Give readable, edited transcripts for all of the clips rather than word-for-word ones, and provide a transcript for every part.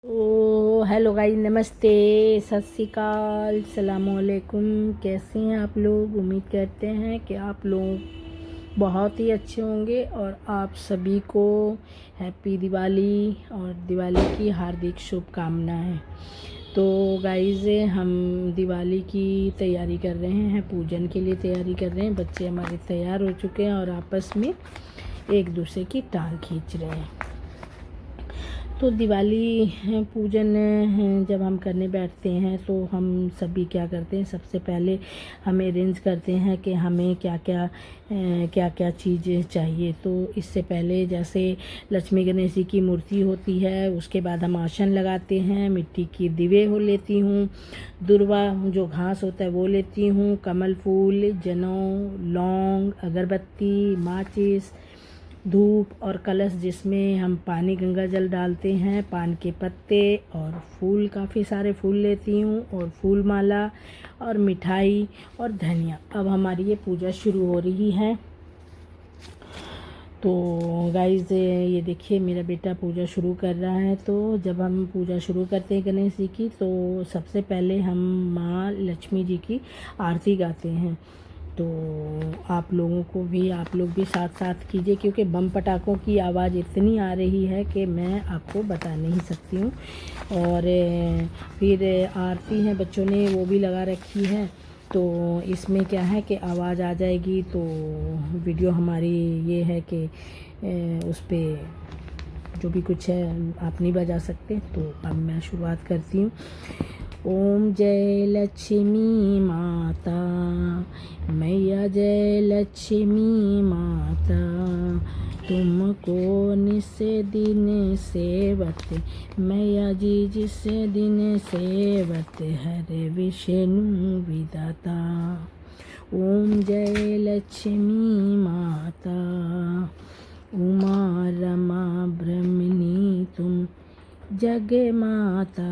Hello guys, नमस्ते, सत श्री अकाल, सलामुअलैकुम। कैसे हैं आप लोग? उम्मीद करते हैं कि आप लोग बहुत ही अच्छे होंगे और आप सभी को हैप्पी दिवाली और दिवाली की हार्दिक शुभकामनाएं। तो गाइस, हम दिवाली की तैयारी कर रहे हैं, पूजन के लिए तैयारी कर रहे हैं। बच्चे हमारे तैयार हो चुके हैं और आपस में एक दूसरे की टांग खींच रहे हैं। तो दिवाली पूजन जब हम करने बैठते हैं तो हम सभी क्या करते हैं, सबसे पहले हम अरेंज करते हैं कि हमें क्या क्या चीज़ें चाहिए। तो इससे पहले जैसे लक्ष्मी गणेश जी की मूर्ति होती है, उसके बाद हम आसन लगाते हैं, मिट्टी की दिवे हो लेती हूँ, दुर्वा जो घास होता है वो लेती हूँ, कमल फूल, जनेऊ, लौंग, अगरबत्ती, माचिस, धूप और कलश जिसमें हम पानी गंगा जल डालते हैं, पान के पत्ते और फूल, काफ़ी सारे फूल लेती हूँ, और फूल माला और मिठाई और धनिया। अब हमारी ये पूजा शुरू हो रही है। तो गाइज़, ये देखिए मेरा बेटा पूजा शुरू कर रहा है। तो जब हम पूजा शुरू करते हैं गणेश जी की, तो सबसे पहले हम माँ लक्ष्मी जी की आरती गाते हैं। तो आप लोग भी साथ साथ कीजिए, क्योंकि बम पटाखों की आवाज़ इतनी आ रही है कि मैं आपको बता नहीं सकती हूँ। और फिर आरती है, बच्चों ने वो भी लगा रखी है। तो इसमें क्या है कि आवाज़ आ जाएगी तो वीडियो हमारी ये है कि उस पर जो भी कुछ है आप नहीं बजा सकते। तो अब मैं शुरुआत करती हूँ। ओम जय लक्ष्मी माता, मैया जय लक्ष्मी माता, तुमको निस दिन सेवत, मैया जी जिस दिन सेवत, हर विष्णु विधाता। ओम जय लक्ष्मी माता, उमा रमा ब्रह्मणी तुम जग माता।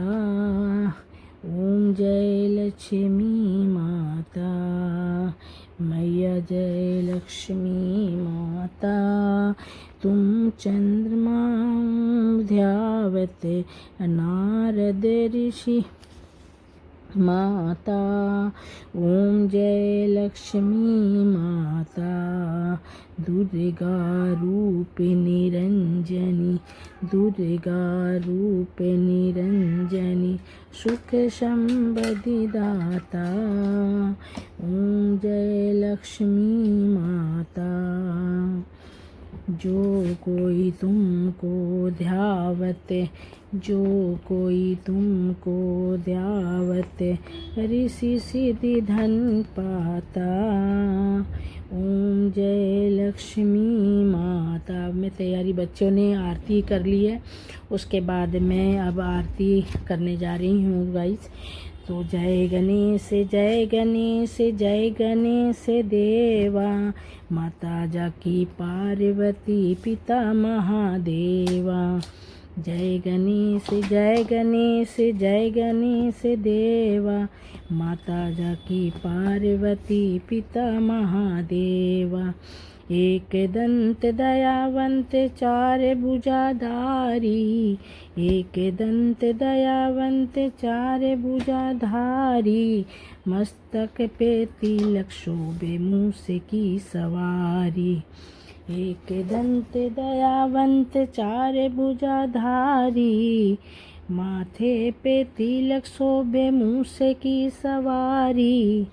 ओम जय लक्ष्मी माता, मैया जय लक्ष्मी माता, तुम चंद्रमा ध्यावत, नारद ऋषि माता। ओम जय लक्ष्मी माता, दुर्गा रूप निरंजनी, दुर्गा रूप निरंजनी, सुख संपत्ति दाता। ओम जय लक्ष्मी माता, जो कोई तुमको ध्यावत, जो कोई तुमको ध्यावत, ऋषि सिद्धि धन पाता। ओम जय लक्ष्मी माता। अब मैं तैयारी, बच्चों ने आरती कर ली है, उसके बाद मैं अब आरती करने जा रही हूँ गाइस। तो जय गणेश जय गणेश जय गणेश देवा, माता जाकी पार्वती पिता महादेवा। जय गणेश जय गणेश जय गणेश देवा, माता जाकी पार्वती पिता महादेवा। एक दंत दयावंत चार भुजाधारी, एक दंत दयावंत चार भुजाधारी, मस्तक पे तिलक शोभे मूस की सवारी। एक दंत दयावंत चार भुजाधारी, माथे पे तिलक शोभे मूस की सवारी।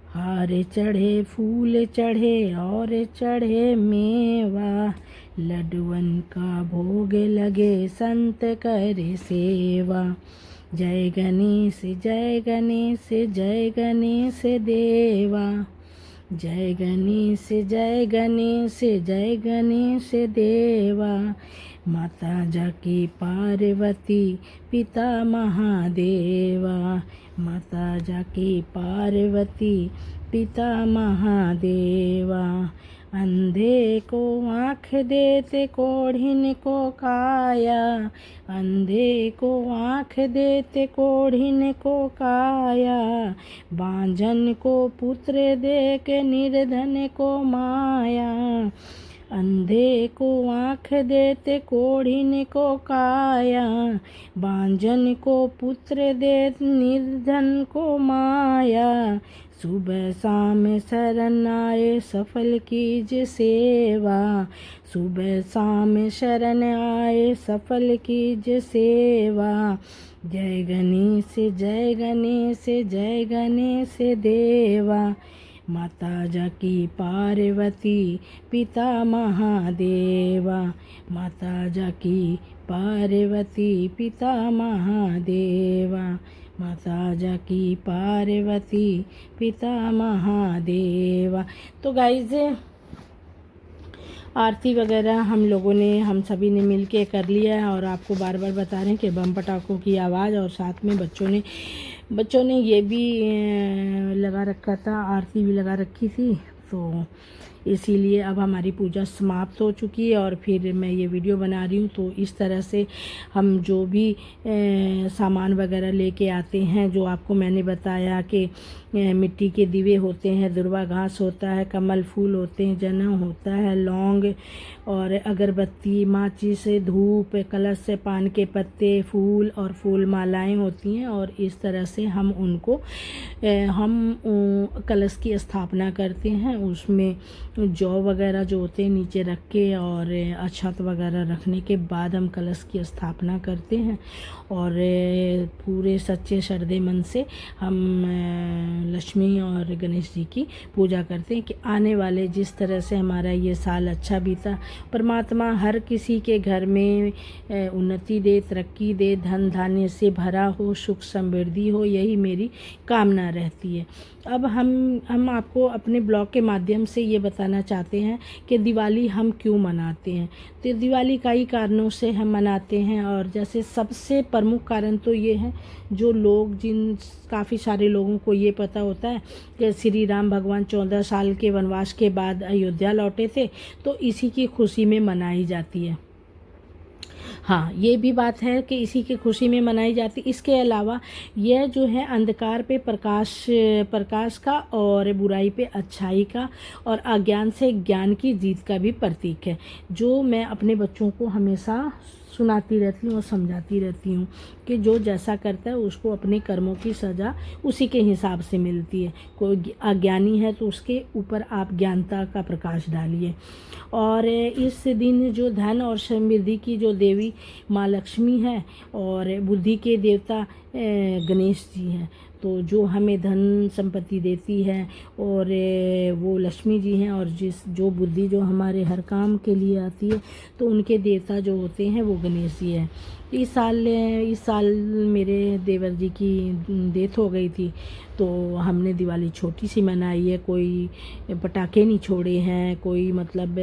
हार चढ़े फूल चढ़े और चढ़े मेवा, लड्डुअन का भोग लगे संत करे सेवा। जय गणेश जय गणेश जय गणेश देवा, जय गणेश जय गणेश जय गणेश देवा, माता जाकी पार्वती पिता महादेवा, माता जाकी पार्वती पिता महादेवा। अंधे को आँख देते कोढ़िन को काया, अंधे को आँख देते कोढ़िन को काया, बांझन को पुत्र दे के निर्धन को माया। अंधे को आँख देते, कोढ़िन को काया, बांझन को पुत्र देते, निर्धन को माया। सुबह शाम शरण आए, सफल कीज सेवा। सुबह शाम शरण आए, सफल कीज सेवा। जय गणेश जय गणेश जय गणेश देवा। माता जाकी पार्वती पिता महादेवा। माता जाकी पार्वती पिता महादेवा। माता जाकी पार्वती पिता महादेवा। तो गाइज आरती वगैरह हम सभी ने मिलके कर लिया है और आपको बार बार बता रहे हैं कि बम पटाखों की आवाज़, और साथ में बच्चों ने ये भी लगा रखा था, आरती भी लगा रखी थी। तो इसीलिए अब हमारी पूजा समाप्त हो चुकी है और फिर मैं ये वीडियो बना रही हूँ। तो इस तरह से हम जो भी सामान वगैरह लेके आते हैं, जो आपको मैंने बताया कि मिट्टी के दिवे होते हैं, दुर्वा घास होता है, कमल फूल होते हैं, जनेऊ होता है, लौंग और अगरबत्ती, माचिस, धूप, कलश से पान के पत्ते, फूल और फूल मालाएं होती हैं। और इस तरह से हम कलश की स्थापना करते हैं। उसमें जौ वगैरह जो होते हैं नीचे रख के और अक्षत वगैरह रखने के बाद हम कलश की स्थापना करते हैं और पूरे सच्चे श्रद्धे मन से हम लक्ष्मी और गणेश जी की पूजा करते हैं कि आने वाले जिस तरह से हमारा ये साल अच्छा बीता, परमात्मा हर किसी के घर में उन्नति दे, तरक्की दे, धन धान्य से भरा हो, सुख समृद्धि हो, यही मेरी कामना रहती है। अब हम आपको अपने ब्लॉग के माध्यम से ये बताना चाहते हैं कि दिवाली हम क्यों मनाते हैं। तो दिवाली कई कारणों से हम मनाते हैं और जैसे सबसे प्रमुख कारण तो ये है, जो लोग काफ़ी सारे लोगों को ये पता होता है कि श्री राम भगवान 14 साल के वनवास के बाद अयोध्या लौटे थे, तो इसी की खुशी में मनाई जाती है। हाँ, ये भी बात है कि इसी की खुशी में मनाई जाती। इसके अलावा यह जो है अंधकार पे प्रकाश का और बुराई पे अच्छाई का और अज्ञान से ज्ञान की जीत का भी प्रतीक है, जो मैं अपने बच्चों को हमेशा सुनाती रहती हूँ और समझाती रहती हूँ कि जो जैसा करता है उसको अपने कर्मों की सज़ा उसी के हिसाब से मिलती है। कोई अज्ञानी है तो उसके ऊपर आप ज्ञानता का प्रकाश डालिए। और इस दिन जो धन और समृद्धि की जो देवी माँ लक्ष्मी है और बुद्धि के देवता गणेश जी हैं, तो जो हमें धन संपत्ति देती है और वो लक्ष्मी जी हैं, और जो बुद्धि जो हमारे हर काम के लिए आती है, तो उनके देवता जो होते हैं वो गणेश जी हैं। इस साल मेरे देवर जी की डेथ हो गई थी, तो हमने दिवाली छोटी सी मनाई है। कोई पटाखे नहीं छोड़े हैं, कोई मतलब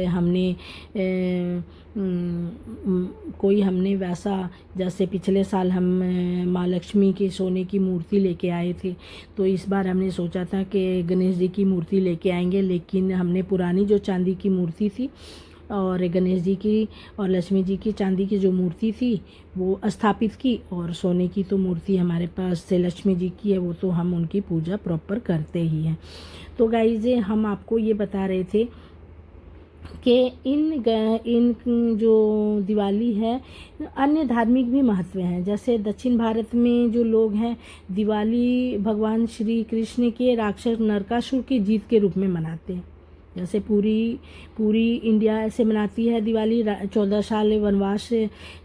हमने वैसा, जैसे पिछले साल हम माँ लक्ष्मी की सोने की मूर्ति लेके आए थे, तो इस बार हमने सोचा था कि गणेश जी की मूर्ति लेके आएंगे, लेकिन हमने पुरानी जो चांदी की मूर्ति थी और गणेश जी की और लक्ष्मी जी की चांदी की जो मूर्ति थी वो स्थापित की, और सोने की तो मूर्ति हमारे पास से लक्ष्मी जी की है, वो तो हम उनकी पूजा प्रॉपर करते ही हैं। तो गाइस, हम आपको ये बता रहे थे कि इन जो दिवाली है अन्य धार्मिक भी महत्व हैं। जैसे दक्षिण भारत में जो लोग हैं, दिवाली भगवान श्री कृष्ण के राक्षस नरकासुर की जीत के रूप में मनाते हैं। जैसे पूरी इंडिया ऐसे मनाती है दिवाली, 14 साल वनवास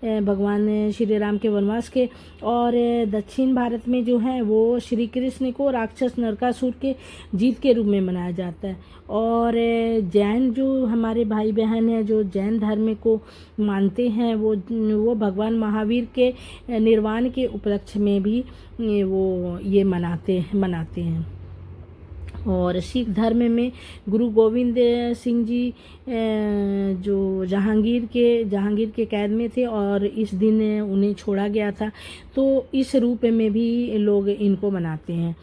भगवान श्री राम के वनवास के, और दक्षिण भारत में जो है वो श्री कृष्ण को राक्षस नरकासुर के जीत के रूप में मनाया जाता है। और जैन जो हमारे भाई बहन हैं जो जैन धर्म को मानते हैं, वो भगवान महावीर के निर्वाण के उपलक्ष्य में भी वो ये मनाते हैं। और सिख धर्म में गुरु गोविंद सिंह जी जो जहांगीर के कैद में थे और इस दिन उन्हें छोड़ा गया था, तो इस रूप में भी लोग इनको मनाते हैं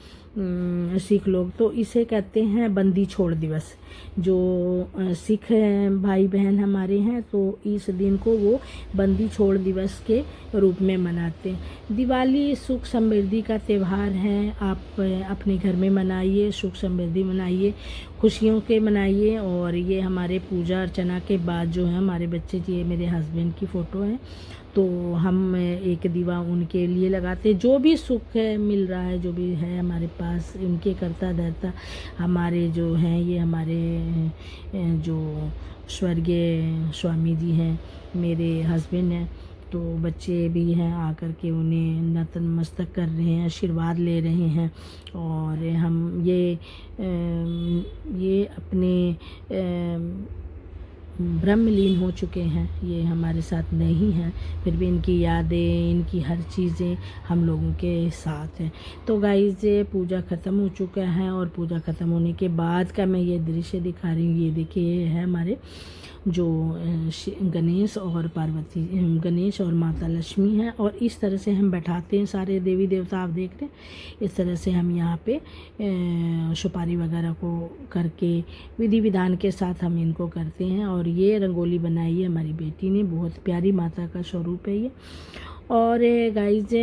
सिख लोग। तो इसे कहते हैं बंदी छोड़ दिवस। जो सिख भाई बहन हमारे हैं तो इस दिन को वो बंदी छोड़ दिवस के रूप में मनाते हैं। दिवाली सुख समृद्धि का त्यौहार है। आप अपने घर में मनाइए, सुख समृद्धि मनाइए, खुशियों के मनाइए। और ये हमारे पूजा अर्चना के बाद जो है हमारे बच्चे जी, ये मेरे हस्बैंड की फ़ोटो है, तो हम एक दीवा उनके लिए लगाते। जो भी सुख है मिल रहा है, जो भी है हमारे पास, उनके करता धरता हमारे जो हैं, ये हमारे जो स्वर्गीय स्वामी जी हैं, मेरे हस्बैंड हैं, तो बच्चे भी हैं, आकर के उन्हें नतमस्तक कर रहे हैं, आशीर्वाद ले रहे हैं। और हम ये अपने ब्रह्मलीन हो चुके हैं, ये हमारे साथ नहीं हैं, फिर भी इनकी यादें, इनकी हर चीज़ें हम लोगों के साथ हैं। तो गाइस, पूजा ख़त्म हो चुका है, और पूजा ख़त्म होने के बाद का मैं ये दृश्य दिखा रही हूँ। ये देखिए, ये है हमारे जो गणेश और पार्वती, गणेश और माता लक्ष्मी हैं, और इस तरह से हम बैठाते हैं सारे देवी देवता। आप देख रहे हैं, इस तरह से हम यहाँ पे सुपारी वगैरह को करके विधि विधान के साथ हम इनको करते हैं। और ये रंगोली बनाई है हमारी बेटी ने, बहुत प्यारी माता का स्वरूप है ये। और गाइस,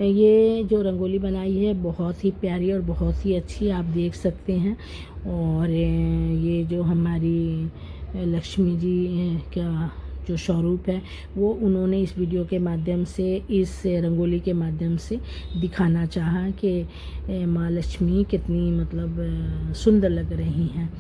ये जो रंगोली बनाई है बहुत ही प्यारी और बहुत ही अच्छी, आप देख सकते हैं। और ये जो हमारी लक्ष्मी जी का जो स्वरूप है, वो उन्होंने इस वीडियो के माध्यम से, इस रंगोली के माध्यम से दिखाना चाहा कि माँ लक्ष्मी कितनी मतलब सुंदर लग रही हैं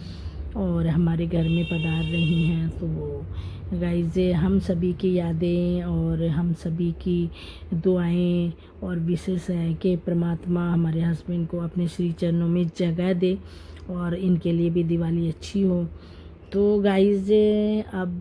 और हमारे घर में पधार रही हैं। तो गाइस, हम सभी की यादें और हम सभी की दुआएं और विशेष है कि परमात्मा हमारे हस्बैंड को अपने श्री चरणों में जगह दे और इनके लिए भी दिवाली अच्छी हो। तो गाइस, अब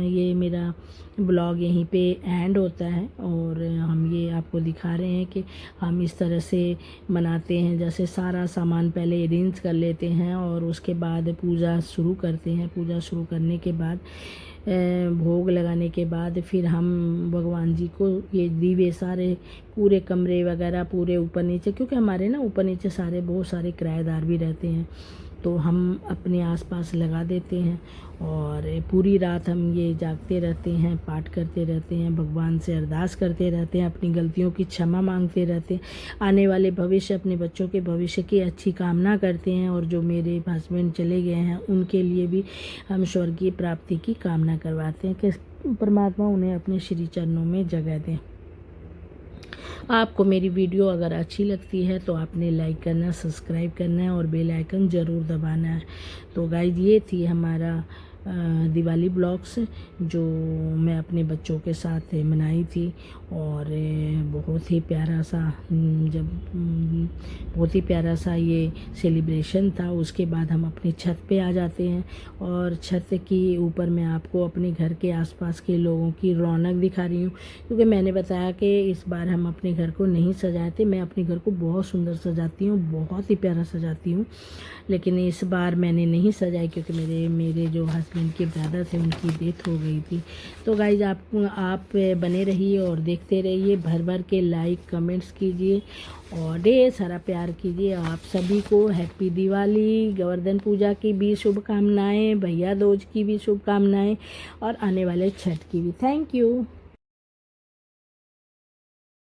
ये मेरा ब्लॉग यहीं पे एंड होता है, और हम ये आपको दिखा रहे हैं कि हम इस तरह से मनाते हैं। जैसे सारा सामान पहले अरेंज कर लेते हैं और उसके बाद पूजा शुरू करते हैं। पूजा शुरू करने के बाद, भोग लगाने के बाद, फिर हम भगवान जी को ये दीवे सारे पूरे कमरे वगैरह पूरे ऊपर नीचे, क्योंकि हमारे ना ऊपर नीचे सारे बहुत सारे किराएदार भी रहते हैं, तो हम अपने आसपास लगा देते हैं। और पूरी रात हम ये जागते रहते हैं, पाठ करते रहते हैं, भगवान से अरदास करते रहते हैं, अपनी गलतियों की क्षमा मांगते रहते हैं, आने वाले भविष्य, अपने बच्चों के भविष्य की अच्छी कामना करते हैं। और जो मेरे हस्बैंड चले गए हैं उनके लिए भी हम स्वर्गीय प्राप्ति की कामना करवाते हैं कि परमात्मा उन्हें अपने श्री चरणों में जगह दें। आपको मेरी वीडियो अगर अच्छी लगती है तो आपने लाइक करना, सब्सक्राइब करना है और बेल आइकन ज़रूर दबाना है। तो गाइस, ये थी हमारा दिवाली ब्लॉग्स जो मैं अपने बच्चों के साथ मनाई थी। और बहुत ही प्यारा सा बहुत ही प्यारा सा ये सेलिब्रेशन था। उसके बाद हम अपनी छत पे आ जाते हैं, और छत की ऊपर मैं आपको अपने घर के आसपास के लोगों की रौनक दिखा रही हूँ, क्योंकि मैंने बताया कि इस बार हम अपने घर को नहीं सजाए थे। मैं अपने घर को बहुत सुंदर सजाती हूँ, बहुत ही प्यारा सजाती हूँ, लेकिन इस बार मैंने नहीं सजाई क्योंकि मेरे जो हस्बैंड के ब्रदर थे उनकी डेथ हो गई थी। तो गाइज, आप बने रहिए और देखते रहिए, भर भर के लाइक कमेंट्स कीजिए और ढेर सारा प्यार कीजिए। आप सभी को हैप्पी दिवाली, गोवर्धन पूजा की भी शुभकामनाएं, भैया दूज की भी शुभकामनाएं और आने वाले छठ की भी। Thank you.